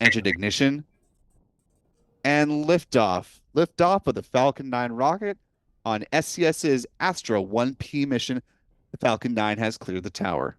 engine ignition, and liftoff. Liftoff of the Falcon 9 rocket on SCS's Astra 1P mission. The Falcon 9 has cleared the tower.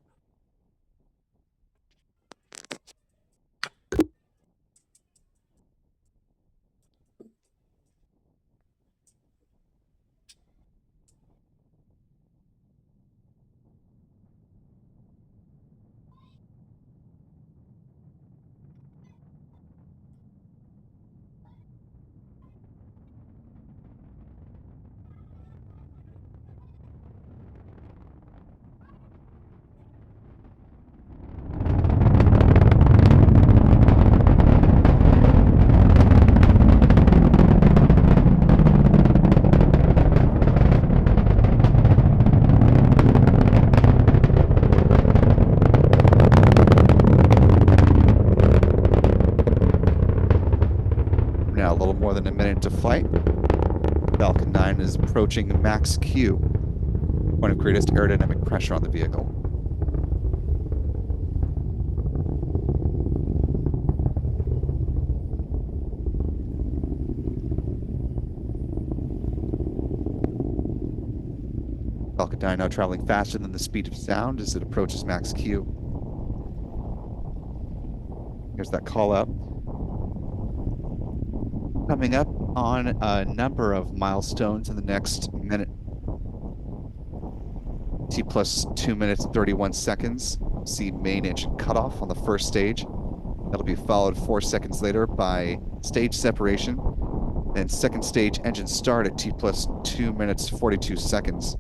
Now a little more than a minute to flight. Falcon 9 is approaching max Q, point of greatest aerodynamic pressure on the vehicle. Falcon 9 now traveling faster than the speed of sound as it approaches max Q. Here's that call out. Coming up on a number of milestones in the next minute. T plus 2 minutes and 31 seconds. See main engine cutoff on the first stage. That'll be followed 4 seconds later by stage separation. Then second stage engine start at T plus 2 minutes 42 seconds.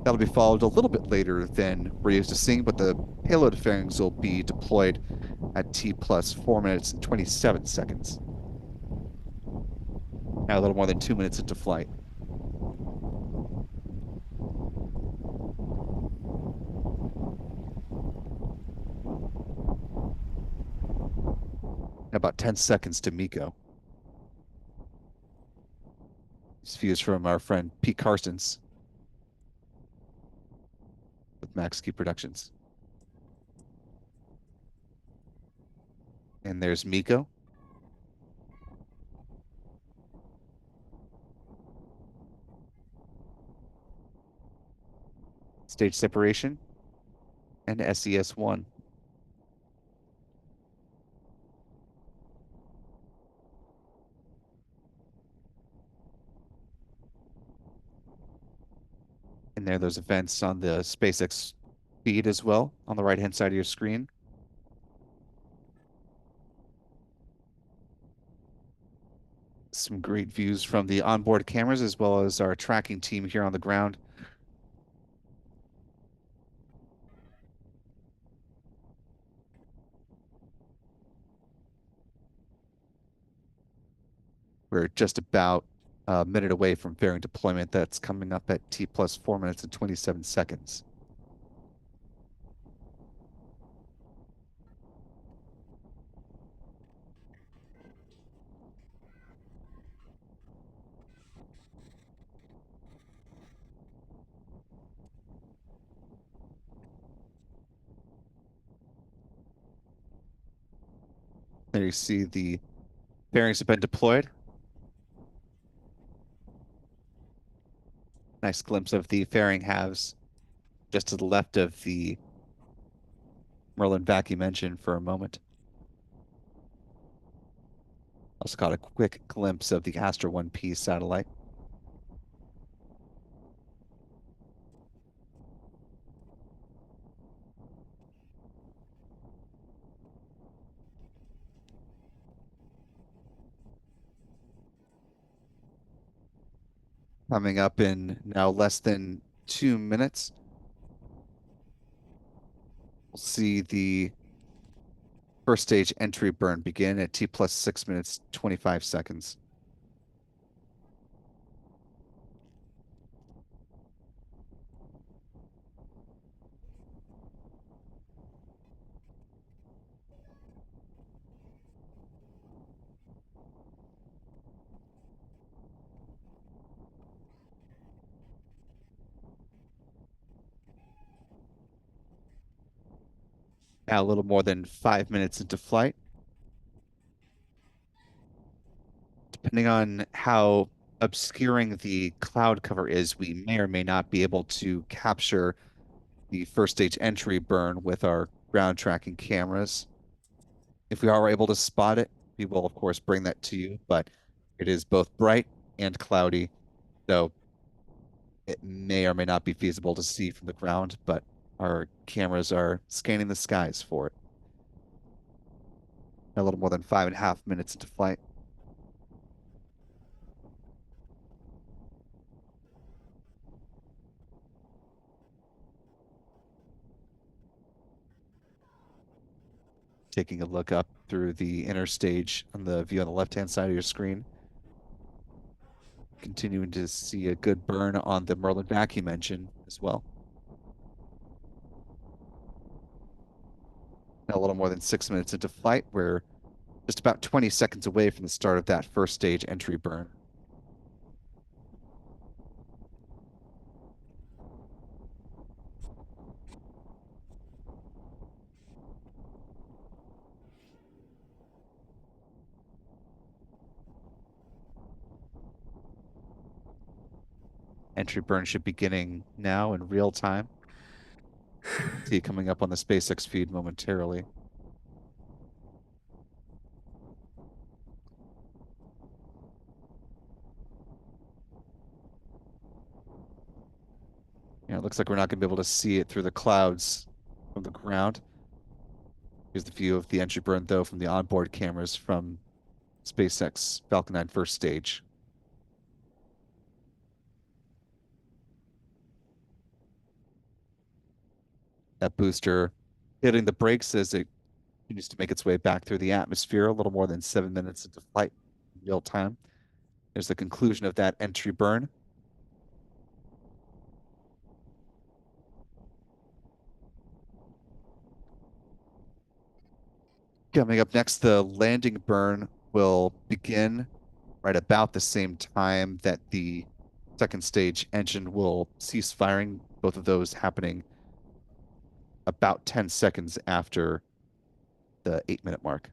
That'll be followed a little bit later than we're used to seeing, but the payload fairings will be deployed at T plus 4 minutes and 27 seconds. Now a little more than 2 minutes into flight. About 10 seconds to MECO. These views from our friend Pete Carstens with Max Q Productions. And there's MECO. Stage separation and SES-1. And there, those events on the SpaceX feed as well on the right-hand side of your screen. Some great views from the onboard cameras as well as our tracking team here on the ground. We're just about a minute away from fairing deployment. That's coming up at T plus 4 minutes and 27 seconds. There you see the fairings have been deployed. Nice glimpse of the fairing halves just to the left of the Merlin vacuum engine for a moment. Also got a quick glimpse of the Astra 1P satellite. Coming up in now less than 2 minutes. We'll see the first stage entry burn begin at T plus 6 minutes, 25 seconds. Now a little more than 5 minutes into flight. Depending on how obscuring the cloud cover is, we may or may not be able to capture the first stage entry burn with our ground tracking cameras. If we are able to spot it, we will, of course, bring that to you, but it is both bright and cloudy, so it may or may not be feasible to see from the ground, but our cameras are scanning the skies for it. A little more than 5.5 minutes into flight. Taking a look up through the inner stage on the view on the left-hand side of your screen. Continuing to see a good burn on the Merlin vacuum engine as well. Now a little more than 6 minutes into flight, we're just about 20 seconds away from the start of that first stage entry burn. Entry burn should be beginning now in real time. See it coming up on the SpaceX feed momentarily. It looks like we're not going to be able to see it through the clouds from the ground. Here's the view of the entry burn, though, from the onboard cameras from SpaceX Falcon 9 first stage. That booster hitting the brakes as it continues to make its way back through the atmosphere, a little more than 7 minutes into flight in real time. There's the conclusion of that entry burn. Coming up next, the landing burn will begin right about the same time that the second stage engine will cease firing, both of those happening about 10 seconds after the 8 minute mark.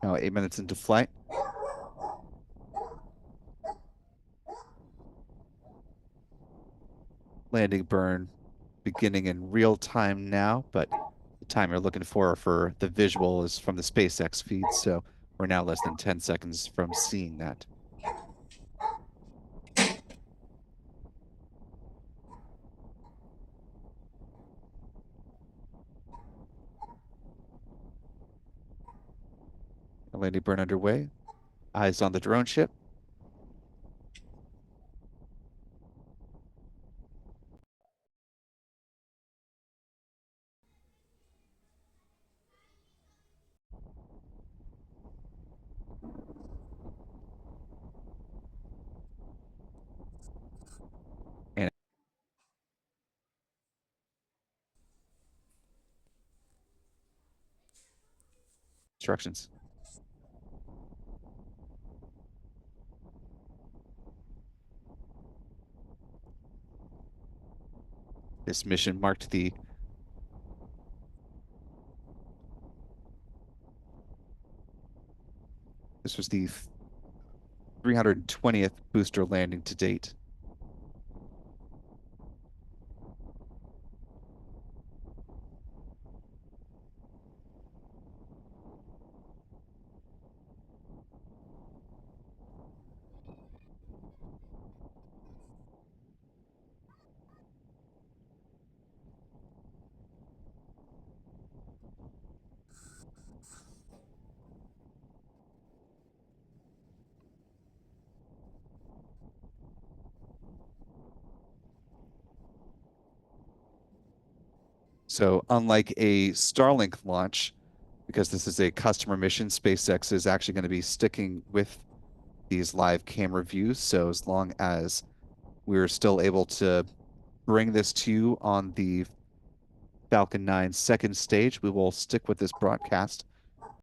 Now, 8 minutes into flight. Landing burn beginning in real time now, but the time you're looking for the visual is from the SpaceX feed, so we're now less than 10 seconds from seeing that. A landing burn underway. Eyes on the drone ship. And instructions. This mission marked the this was the 320th booster landing to date. So unlike a Starlink launch, because this is a customer mission, SpaceX is actually going to be sticking with these live camera views. So as long as we're still able to bring this to you on the Falcon 9 second stage, we will stick with this broadcast